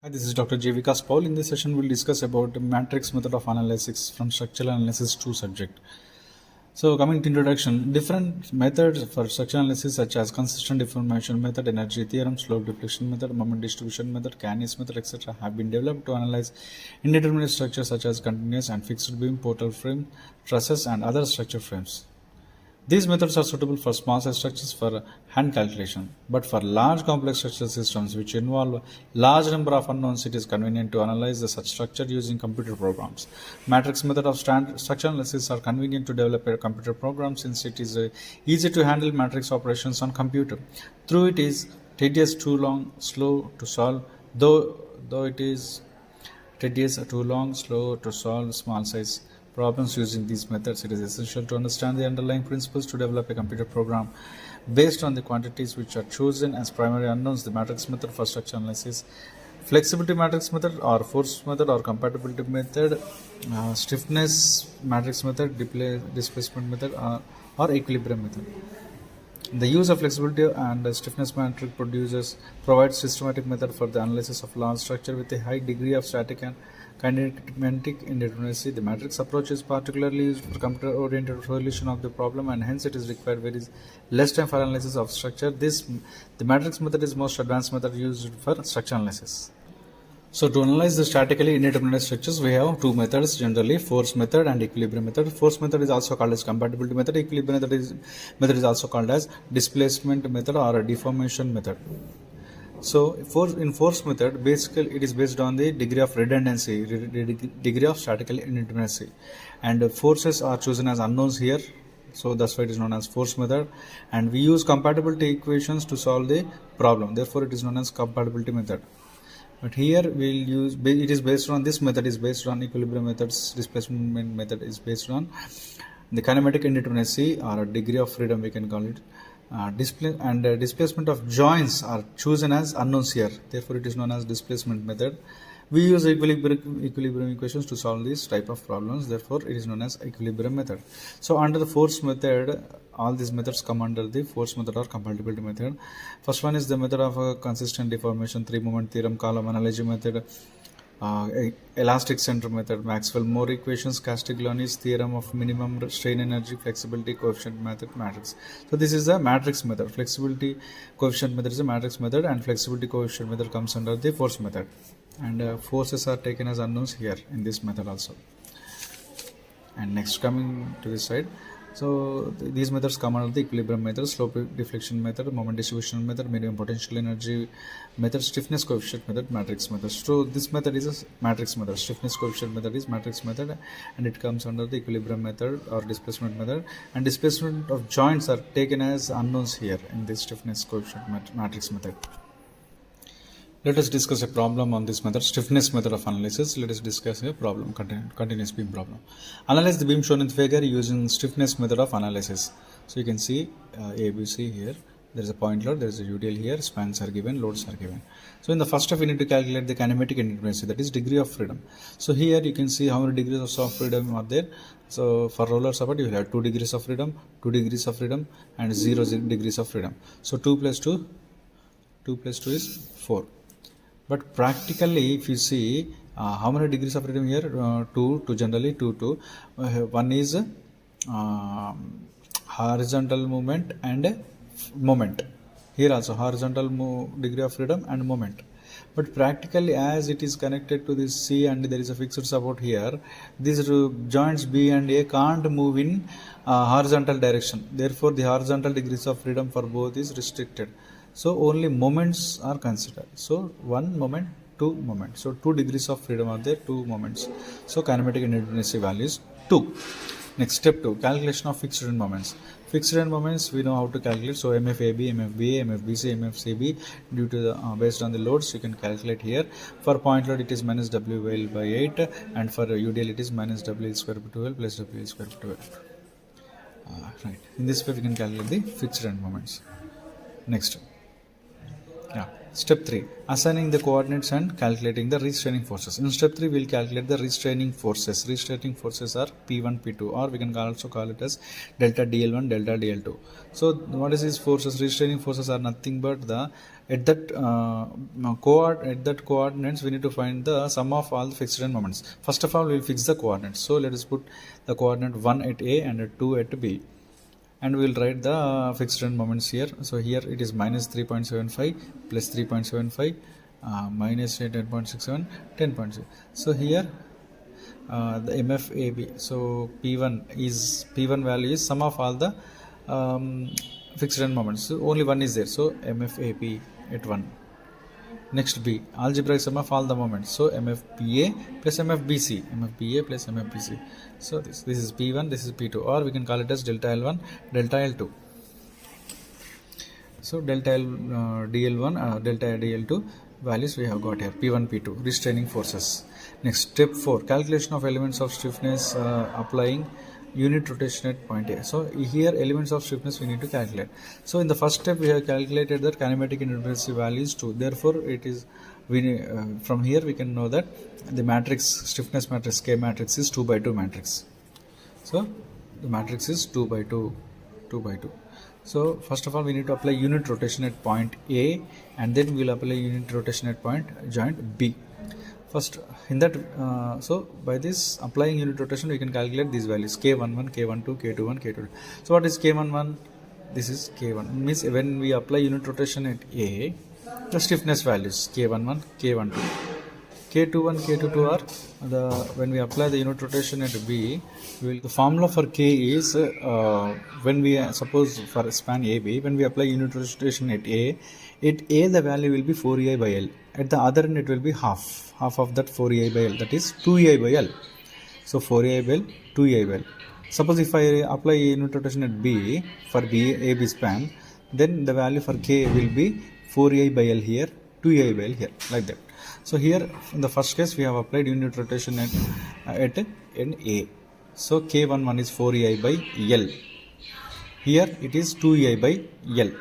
Hi, this is Dr. J. Vikas Paul. In this session, we'll discuss about the matrix method of analysis from structural analysis to subject. So, coming to introduction, different methods for structural analysis such as consistent deformation method, energy theorem, slope deflection method, moment distribution method, Canis method, etc. have been developed to analyze indeterminate structures such as continuous and fixed beam, portal frame, trusses, and other structure frames. These methods are suitable for small size structures for hand calculation, but for large complex structural systems which involve large number of unknowns, it is convenient to analyze such structure using computer programs. Matrix method of structural analysis are convenient to develop a computer program since it is easy to handle matrix operations on computer. Though it is tedious, too long, slow to solve, though it is tedious, too long, slow to solve small size problems using these methods, it is essential to understand the underlying principles to develop a computer program based on the quantities which are chosen as primary unknowns. The matrix method for structural analysis, flexibility matrix method or force method or compatibility method, stiffness matrix method, displacement method or equilibrium method. The use of flexibility and stiffness matrix provides systematic method for the analysis of large structure with a high degree of static and kinetic indeterminacy. The matrix approach is particularly used for computer-oriented resolution of the problem, and hence it is required very less time for analysis of structure. The matrix method is most advanced method used for structural analysis. So to analyze the statically indeterminate structures, we have two methods generally: force method and equilibrium method. Force method is also called as compatibility method. Equilibrium method is also called as displacement method or deformation method. So in force method, basically it is based on the degree of redundancy, degree of statical indeterminacy, and forces are chosen as unknowns here. So that's why it is known as force method, and we use compatibility equations to solve the problem. Therefore, it is known as compatibility method. But here we'll use it is based on this method is based on equilibrium methods. Displacement method is based on the kinematic indeterminacy or degree of freedom, we can call it. Displacement of joints are chosen as unknowns here. Therefore, it is known as displacement method. We use equilibrium equations to solve this type of problems. Therefore, it is known as equilibrium method. So, under the force method, all these methods come under the force method or compatibility method. First one is the method of consistent deformation, three-moment theorem, column analogy method, elastic center method, Maxwell-Morley equations, Castiglioni's theorem of minimum strain energy, flexibility coefficient method, matrix. So this is the matrix method. Flexibility coefficient method is a matrix method, and flexibility coefficient method comes under the force method. And forces are taken as unknowns here in this method also. And next, coming to this side, so these methods come under the equilibrium method, slope deflection method, moment distribution method, medium potential energy method, stiffness coefficient method, matrix method. So this method is a matrix method. Stiffness coefficient method is matrix method, and it comes under the equilibrium method or displacement method. And displacement of joints are taken as unknowns here in this stiffness coefficient matrix method. Let us discuss a problem on this method, stiffness method of analysis. Let us discuss a problem, continuous beam problem. Analyze the beam shown in the figure using stiffness method of analysis. So you can see ABC here. There is a point load, there is a UDL here, spans are given, loads are given. So in the first step, we need to calculate the kinematic indeterminacy, that is degree of freedom. So here you can see how many degrees of freedom are there. So for roller support, you will have 2 degrees of freedom, 2 degrees of freedom, and 0 degrees of freedom. So 2 plus 2 is 4. But practically, if you see how many degrees of freedom here, 2 generally 2. One is horizontal movement and moment. Here also horizontal degree of freedom and moment. But practically, as it is connected to this C and there is a fixed support here, these joints B and A can't move in horizontal direction. Therefore, the horizontal degrees of freedom for both is restricted. So only moments are considered. So 1 moment, 2 moments. So 2 degrees of freedom are there, 2 moments. So kinematic indeterminacy value is 2. Next, step 2, calculation of fixed end moments. Fixed end moments we know how to calculate. So MFAB, MFBA, MFBC, MFCB, due to the based on the loads you can calculate here. For point load it is minus WL by 8, and for UDL it is minus WL square by 12 plus WL square by 12. Right. In this way we can calculate the fixed end moments. Next. Yeah. Step 3, assigning the coordinates and calculating the restraining forces. In step 3, we will calculate the restraining forces. Restraining forces are P1, P2, or we can also call it as delta DL1, delta DL2. So what is these forces? Restraining forces are nothing but the at that coordinates we need to find the sum of all the fixed end moments. First of all, we will fix the coordinates. So let us put the coordinate 1 at A and 2 at B, and we will write the fixed end moments here. So here it is minus 3.75 plus 3.75 minus 10.67 10.6. So here the MFAB, so P1 value is sum of all the fixed end moments. So only one is there, so MFAB at 1. Next B, algebraic sum of all the moments. So MFBA plus MFBC plus MFBC. So this is P1, this is P2, or we can call it as delta L1, delta L2. So delta DL1, delta DL2 values we have got here, P1, P2, restraining forces. Next, step 4, calculation of elements of stiffness applying unit rotation at point A. So here elements of stiffness we need to calculate. So in the first step we have calculated that kinematic and intensity value is 2. Therefore it is from here we can know that the matrix, stiffness matrix, K matrix is 2 by 2 matrix. So the matrix is 2 by 2, 2 by 2. So first of all we need to apply unit rotation at point A, and then we will apply unit rotation at point joint B. First, in that, so by this applying unit rotation, we can calculate these values K11, K12, K21, K22. So what is K11? This is K1. Means when we apply unit rotation at A, the stiffness values K11, K12, K21, K22 are the when we apply the unit rotation at B, the formula for K is when we suppose for span AB, when we apply unit rotation at A the value will be 4EI by L. At the other end it will be half of that 4EI by L, that is 2EI by L. So 4EI by L, 2EI by L. Suppose if I apply unit rotation at B for AB span, then the value for K will be 4EI by L here, 2EI by L here, like that. So here in the first case we have applied unit rotation at end A. So K11 is 4EI by L. Here it is 2EI by L.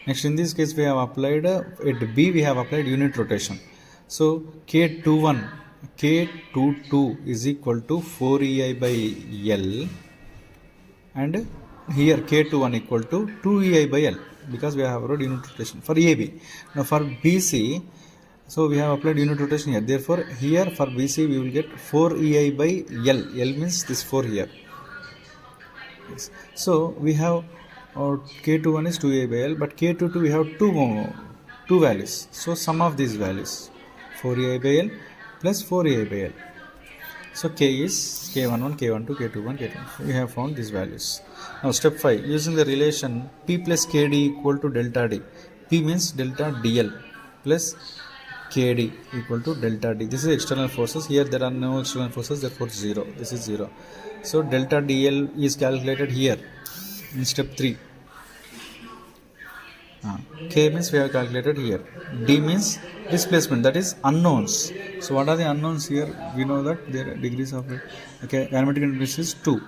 Next, in this case we have applied at B we have applied unit rotation. So K22 is equal to 4EI by L, and here K21 equal to 2EI by L, because we have applied unit rotation for AB. Now for BC, so we have applied unit rotation here. Therefore here for BC we will get 4EI by L. L means this 4 here. Yes. So we have K21 is 2EI by L, but K22 we have two values. So sum of these values 4EI by L plus 4EI by L. So K is K11, K12, K21, K22. We have found these values. Now step 5, using the relation P plus KD equal to delta D. P means delta DL plus KD equal to delta D. This is external forces. Here there are no external forces, therefore 0. This is 0. So delta DL is calculated here in step 3. K means we have calculated here. D means displacement, that is unknowns. So what are the unknowns here? We know that their degrees of kinematic intensity is 2.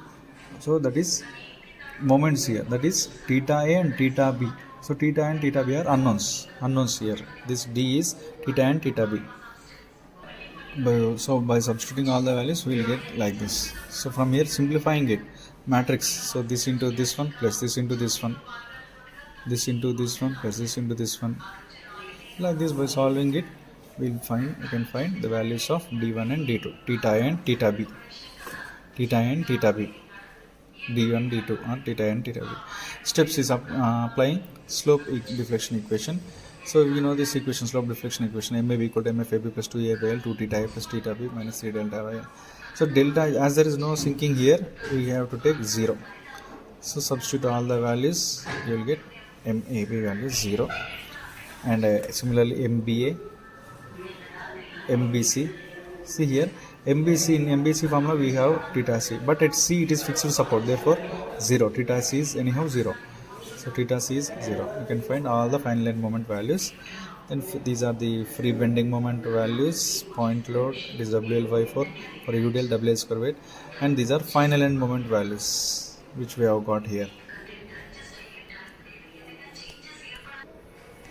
So that is moments here, that is theta A and theta B. So theta and theta B are unknowns here. This D is theta and theta B. So by substituting all the values we will get like this. So from here simplifying it, matrix, so this into this one plus this into this one, this into this one plus this into this one, like this. By solving it we can find the values of D1 and D2, theta and theta B, D1, D2, and theta and theta B. Steps is applying slope deflection equation. So we know this equation, slope deflection equation, MAB equal to MFAB plus 2A by L, 2 theta A plus theta B minus 3 delta by L. So delta, as there is no sinking here, we have to take 0. So substitute all the values, you will get MAB value 0, and similarly MBA, MBC. See here MBC, in MBC formula we have theta C, but at C it is fixed support, therefore 0. Theta C is anyhow 0. So theta C is 0. You can find all the final end moment values. Then these are the free bending moment values, point load, it is WL/4 for UDL, WL square weight, and these are final end moment values which we have got here.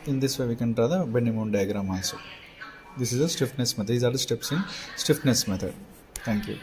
In this way we can draw the bending moment diagram also. This is a stiffness method. These are the steps in stiffness method. Thank you.